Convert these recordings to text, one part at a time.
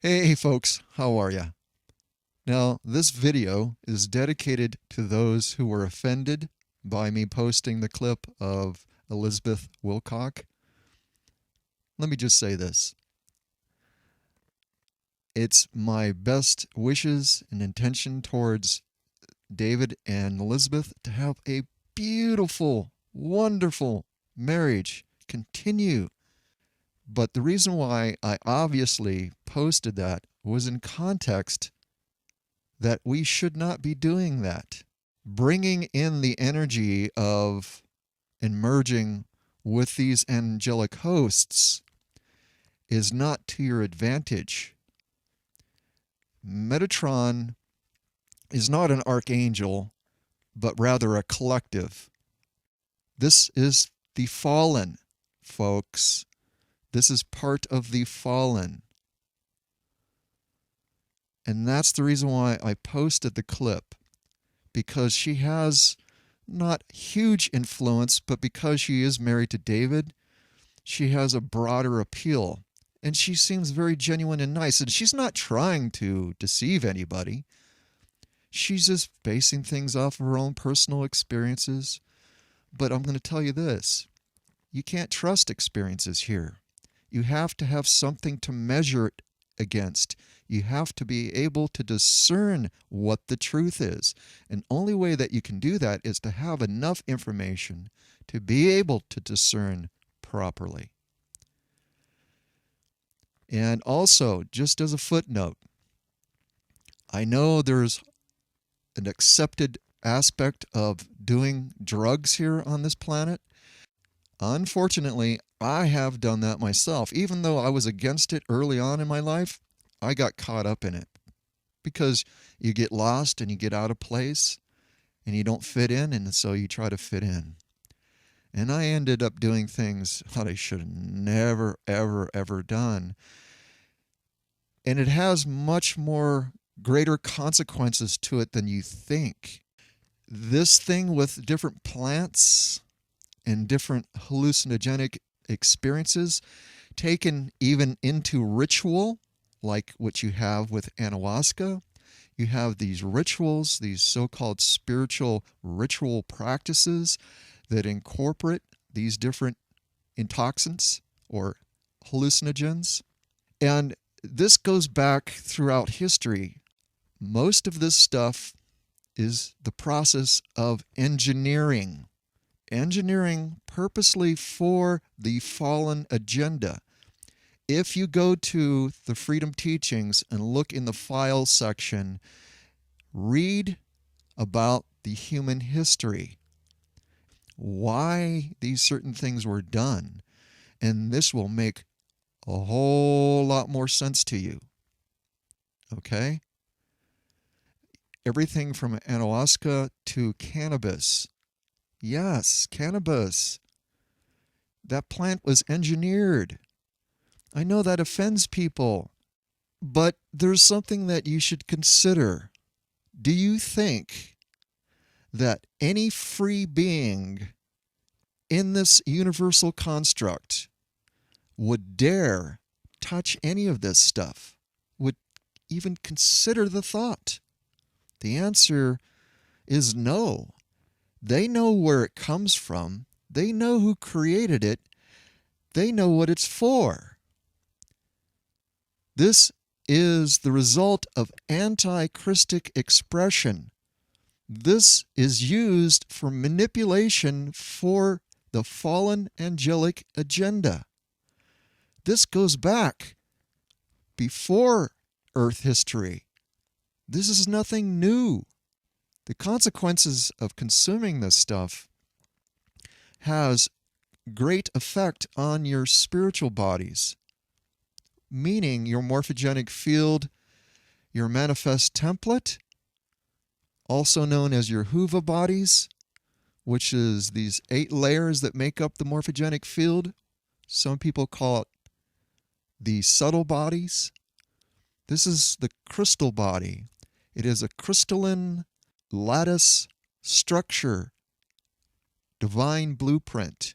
Hey folks, how are ya? Now, this video is dedicated to those who were offended by me posting the clip of Elizabeth Wilcock. Let me just say this. It's my best wishes and intention towards David and Elizabeth to have a beautiful, wonderful marriage continue. But the reason why I obviously posted that was in context that we should not be doing that. Bringing in the energy of and merging with these angelic hosts is not to your advantage. Metatron is not an archangel, but rather a collective. This is the fallen, folks. This is part of the fallen. And that's the reason why I posted the clip, because she has not huge influence, but because she is married to David, she has a broader appeal. And she seems very genuine and nice. And she's not trying to deceive anybody. She's just basing things off of her own personal experiences. But I'm going to tell you this. You can't trust experiences here. You have to have something to measure it against. You have to be able to discern what the truth is. And the only way that you can do that is to have enough information to be able to discern properly. And also, just as a footnote, I know there's an accepted aspect of doing drugs here on this planet. Unfortunately, I have done that myself. Even though I was against it early on in my life, I got caught up in it because you get lost and you get out of place and you don't fit in, and so you try to fit in. And I ended up doing things that I should have never, ever, ever done. And it has much more greater consequences to it than you think. This thing with different plants and different hallucinogenic experiences taken even into ritual, like what you have with ayahuasca. You have these rituals, these so-called spiritual ritual practices that incorporate these different intoxicants or hallucinogens. And this goes back throughout history. Most of this stuff is the process of engineering purposely for the fallen agenda. If you go to the Freedom Teachings and look in the files section, read about the human history, why these certain things were done, and this will make a whole lot more sense to you. Okay? Everything from ayahuasca to cannabis. Yes, cannabis. That plant was engineered. I know that offends people, but there's something that you should consider. Do you think that any free being in this universal construct would dare touch any of this stuff, would even consider the thought? The answer is no. They know where it comes from. They know who created it. They know what it's for. This is the result of anti-Christic expression. This is used for manipulation for the fallen angelic agenda. This goes back before Earth history. This is nothing new. The consequences of consuming this stuff has great effect on your spiritual bodies, meaning your morphogenic field, your manifest template, also known as your Huva bodies, which is these 8 layers that make up the morphogenic field. Some people call it the subtle bodies. This is the crystal body. It is a crystalline lattice structure, divine blueprint.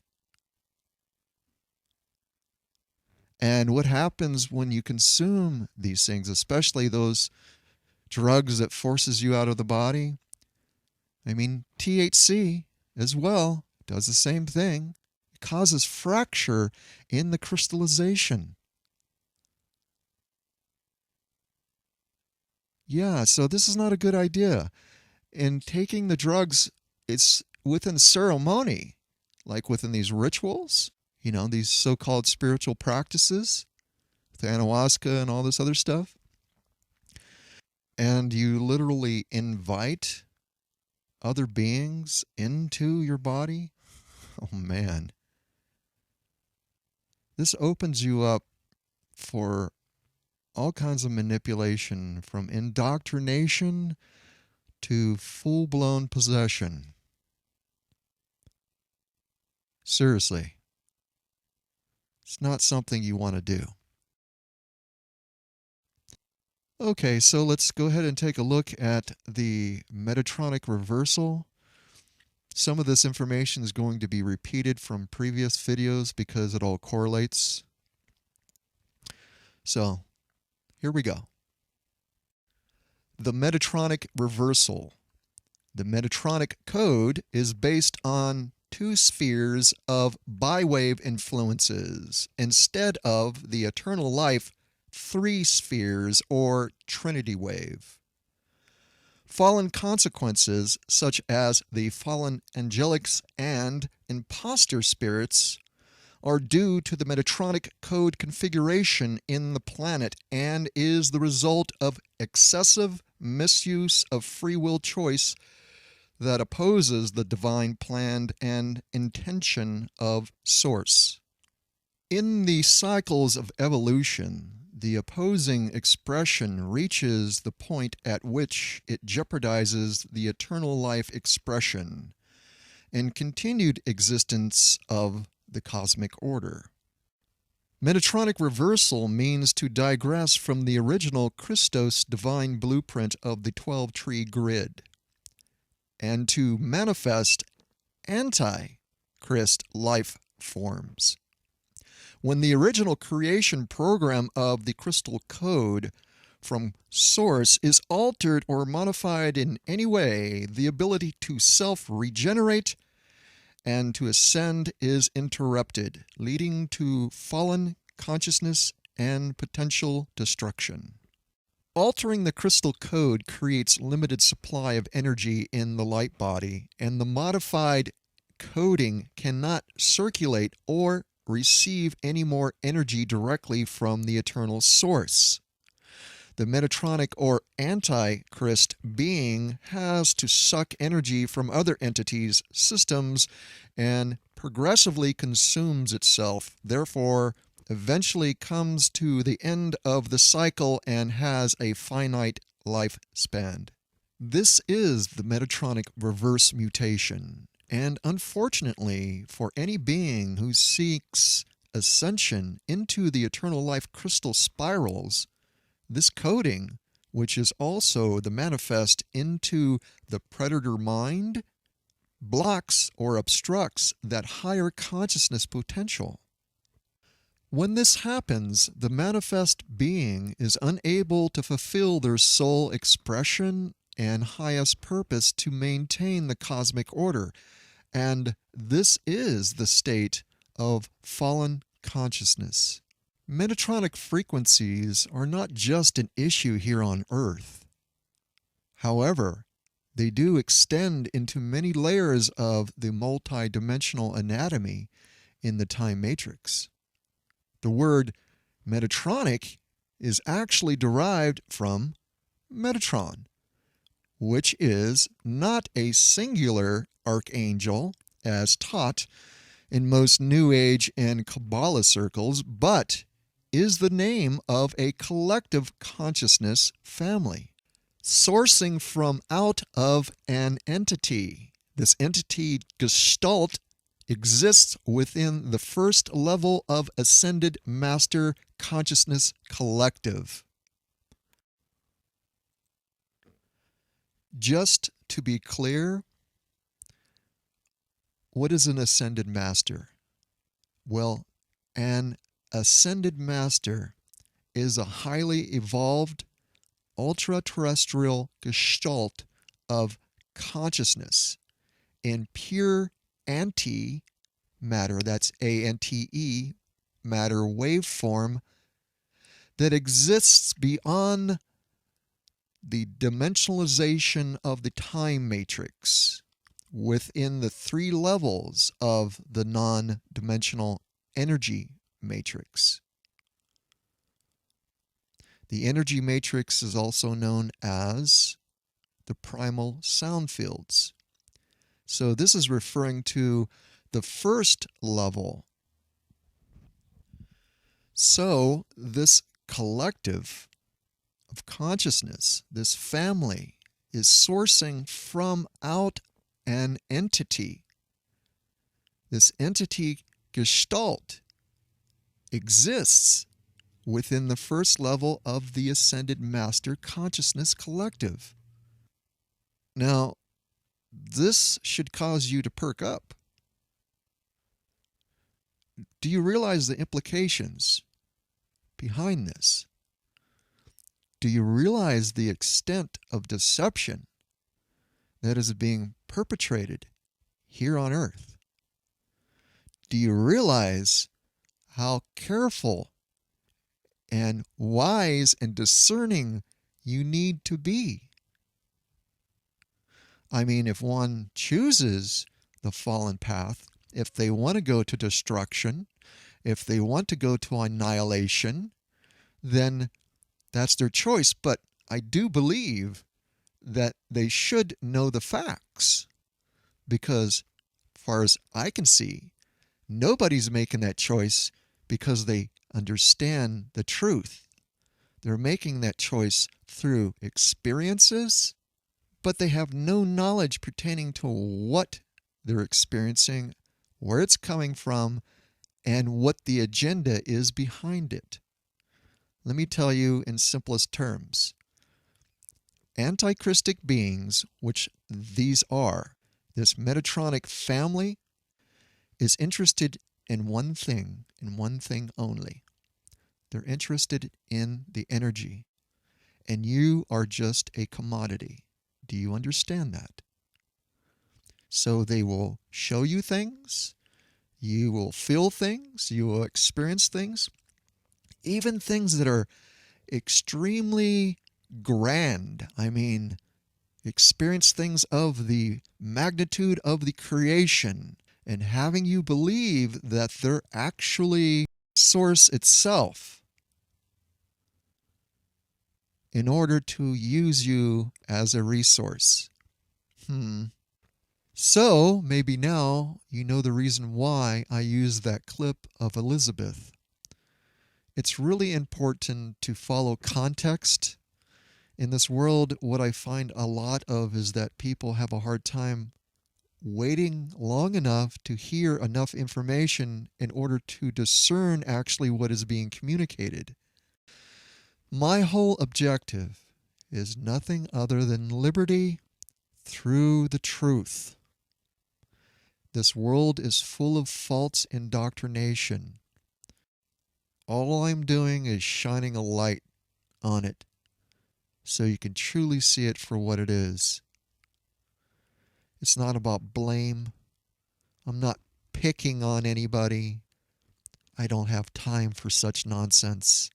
And what happens when you consume these things, especially those drugs that forces you out of the body? I mean, THC as well does the same thing. It causes fracture in the crystallization. Yeah, so this is not a good idea. In taking the drugs, it's within ceremony, like within these rituals, these so called spiritual practices, with ayahuasca and all this other stuff. And you literally invite other beings into your body. Oh man. This opens you up for all kinds of manipulation, from indoctrination to full blown possession. Seriously, it's not something you want to do. Okay, so let's go ahead and take a look at the Metatronic Reversal. Some of this information is going to be repeated from previous videos because it all correlates. So, here we go. The Metatronic Reversal. The Metatronic code is based on two spheres of bi-wave influences instead of the eternal life three spheres or trinity wave. Fallen consequences, such as the fallen angelics and imposter spirits, are due to the Metatronic code configuration in the planet and is the result of excessive misuse of free will choice that opposes the divine plan and intention of Source. In the cycles of evolution, the opposing expression reaches the point at which it jeopardizes the eternal life expression and continued existence of the cosmic order. Metatronic reversal means to digress from the original Christos divine blueprint of the 12-tree grid and to manifest anti-Christ life forms. When the original creation program of the crystal code from Source is altered or modified in any way, the ability to self-regenerate and to ascend is interrupted, leading to fallen consciousness and potential destruction. Altering the crystal code creates limited supply of energy in the light body, and the modified coding cannot circulate or receive any more energy directly from the eternal source. The Metatronic or Antichrist being has to suck energy from other entities, systems, and progressively consumes itself, therefore eventually comes to the end of the cycle and has a finite lifespan. This is the Metatronic reverse mutation, and unfortunately for any being who seeks ascension into the eternal life crystal spirals, this coding, which is also the manifest into the predator mind, blocks or obstructs that higher consciousness potential. When this happens, the manifest being is unable to fulfill their soul expression and highest purpose to maintain the cosmic order, and this is the state of fallen consciousness. Metatronic frequencies are not just an issue here on Earth. However, they do extend into many layers of the multi-dimensional anatomy in the time matrix. The word Metatronic is actually derived from Metatron, which is not a singular archangel as taught in most New Age and Kabbalah circles, but is the name of a collective consciousness family, sourcing from out of an entity. This entity gestalt exists within the first level of Ascended Master Consciousness Collective. Just to be clear, what is an Ascended Master? Well, an ascended master is a highly evolved ultra-terrestrial gestalt of consciousness in pure antimatter, that's ANTE, matter waveform that exists beyond the dimensionalization of the time matrix within the 3 levels of the non-dimensional energy matrix. The energy matrix is also known as the primal sound fields. So this is referring to the first level. So this collective of consciousness, this family, is sourcing from out an entity. This entity gestalt exists within the first level of the Ascended Master Consciousness Collective. Now, this should cause you to perk up. Do you realize the implications behind this? Do you realize the extent of deception that is being perpetrated here on earth? Do you realize how careful and wise and discerning you need to be? I mean, if one chooses the fallen path, if they want to go to destruction, if they want to go to annihilation, then that's their choice. But I do believe that they should know the facts, because as far as I can see, nobody's making that choice because they understand the truth. They're making that choice through experiences, but they have no knowledge pertaining to what they're experiencing, where it's coming from, and what the agenda is behind it. Let me tell you in simplest terms. Antichristic beings, which these are, this Metatronic family, is interested in one thing and one thing only. They're interested in the energy, and you are just a commodity. Do you understand that? So they will show you things, you will feel things, you will experience things, even things that are extremely grand. I mean, experience things of the magnitude of the creation, and having you believe that they're actually source itself in order to use you as a resource. So maybe now you know the reason why I used that clip of Elizabeth. It's really important to follow context. In this world, what I find a lot of is that people have a hard time waiting long enough to hear enough information in order to discern actually what is being communicated. My whole objective is nothing other than liberty through the truth. This world is full of false indoctrination. All I'm doing is shining a light on it so you can truly see it for what it is. It's not about blame. I'm not picking on anybody. I don't have time for such nonsense.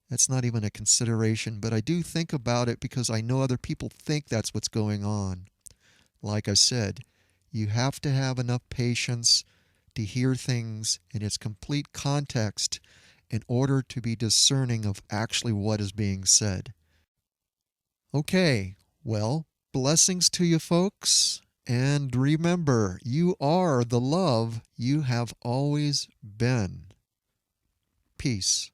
That's not even a consideration, but I do think about it because I know other people think that's what's going on. Like I said, you have to have enough patience to hear things in its complete context in order to be discerning of actually what is being said. Okay, well, blessings to you folks, and remember, you are the love you have always been. Peace.